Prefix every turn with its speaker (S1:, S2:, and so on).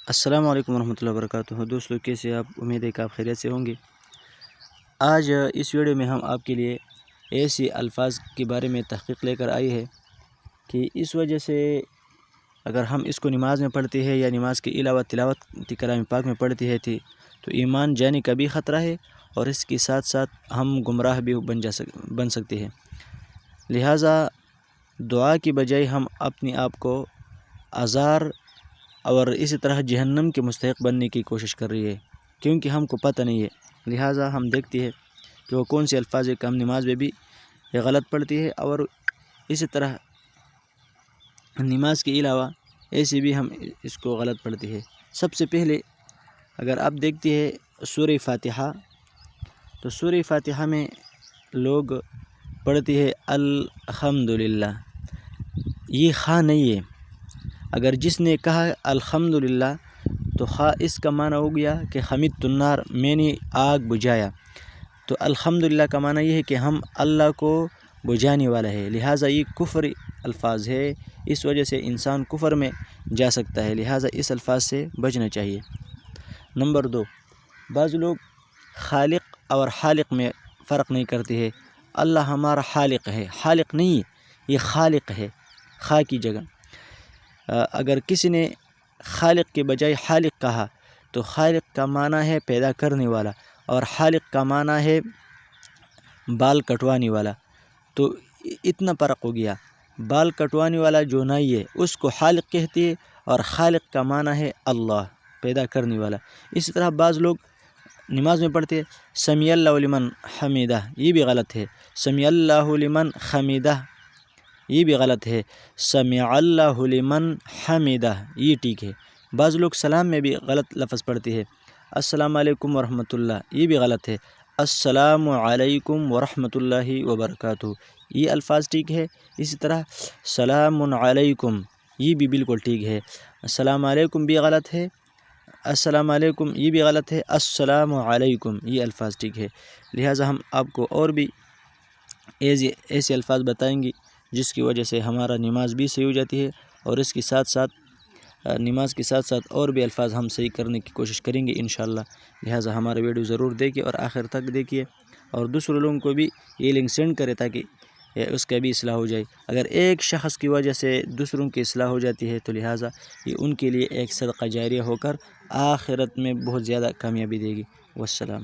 S1: السلام علیکم ورحمۃ اللہ وبرکاتہ۔ دوستو کیسے آپ؟ امید ہے کہ آپ خیریت سے ہوں گے۔ آج اس ویڈیو میں ہم آپ کے لیے ایسی الفاظ کے بارے میں تحقیق لے کر آئی ہے کہ اس وجہ سے اگر ہم اس کو نماز میں پڑھتے ہیں یا نماز کے علاوہ تلاوت کلام پاک میں پڑھتی ہے تو ایمان جانے کا بھی خطرہ ہے، اور اس کے ساتھ ساتھ ہم گمراہ بھی بن سکتے ہیں۔ لہٰذا دعا کی بجائے ہم اپنے آپ کو آزار اور اسی طرح جہنم کے مستحق بننے کی کوشش کر رہی ہے، کیونکہ ہم کو پتہ نہیں ہے۔ لہٰذا ہم دیکھتے ہیں کہ وہ کون سے الفاظ ہے کہ ہم نماز میں بھی غلط پڑھتی ہے، اور اسی طرح نماز کے علاوہ ایسے بھی ہم اس کو غلط پڑھتی ہے۔ سب سے پہلے اگر آپ دیکھتے ہیں سورہ فاتحہ، تو سورہ فاتحہ میں لوگ پڑھتی ہے الحمدللہ، یہ خا نہیں ہے۔ اگر جس نے کہا الحمدللہ تو خا اس کا معنی ہو گیا کہ حمدت النار، میں نے آگ بجھایا۔ تو الحمدللہ کا معنی یہ ہے کہ ہم اللہ کو بجھانے والا ہے، لہٰذا یہ کفر الفاظ ہے، اس وجہ سے انسان کفر میں جا سکتا ہے، لہٰذا اس الفاظ سے بچنا چاہیے۔ نمبر 2، بعض لوگ خالق اور خالق میں فرق نہیں کرتے ہیں۔ اللہ ہمارا خالق ہے، خالق نہیں ہے، یہ خالق ہے، خا کی جگہ۔ اگر کسی نے خالق کے بجائے خالق کہا تو خالق کا معنی ہے پیدا کرنے والا، اور خالق کا معنی ہے بال کٹوانے والا۔ تو اتنا فرق ہو گیا، بال کٹوانے والا جو نہیں ہے اس کو خالق کہتے ہیں، اور خالق کا معنی ہے اللہ، پیدا کرنے والا۔ اسی طرح بعض لوگ نماز میں پڑھتے ہیں سمیع اللہ لمن حمیدہ، یہ بھی غلط ہے۔ سمیع اللہ لمن حمیدہ یہ بھی غلط ہے، سمیع اللہ لمن حمیدہ یہ ٹھیک ہے۔ بعض لوگ سلام میں بھی غلط لفظ پڑھتے ہیں، السلام علیکم ورحمۃ اللہ، یہ بھی غلط ہے، السلام علیکم ورحمۃ اللہ وبرکاتہ یہ الفاظ ٹھیک ہے۔ اسی طرح سلام علیکم یہ بھی بالکل ٹھیک ہے۔ السلام علیکم بھی غلط ہے، السلام علیکم یہ بھی غلط ہے، السلام علیکم یہ الفاظ ٹھیک ہے۔ لہٰذا ہم آپ کو اور بھی ایسے الفاظ بتائیں گے جس کی وجہ سے ہمارا نماز بھی صحیح ہو جاتی ہے، اور اس کے ساتھ ساتھ نماز کے ساتھ ساتھ اور بھی الفاظ ہم صحیح کرنے کی کوشش کریں گے انشاءاللہ۔ لہٰذا ہمارا ویڈیو ضرور دیکھیے اور آخر تک دیکھیے، اور دوسرے لوگوں کو بھی یہ لنک سینڈ کرے تاکہ اس کا بھی اصلاح ہو جائے۔ اگر ایک شخص کی وجہ سے دوسروں کی اصلاح ہو جاتی ہے تو لہٰذا یہ ان کے لیے ایک صدقہ جاریہ ہو کر آخرت میں بہت زیادہ کامیابی دے گی۔ والسلام۔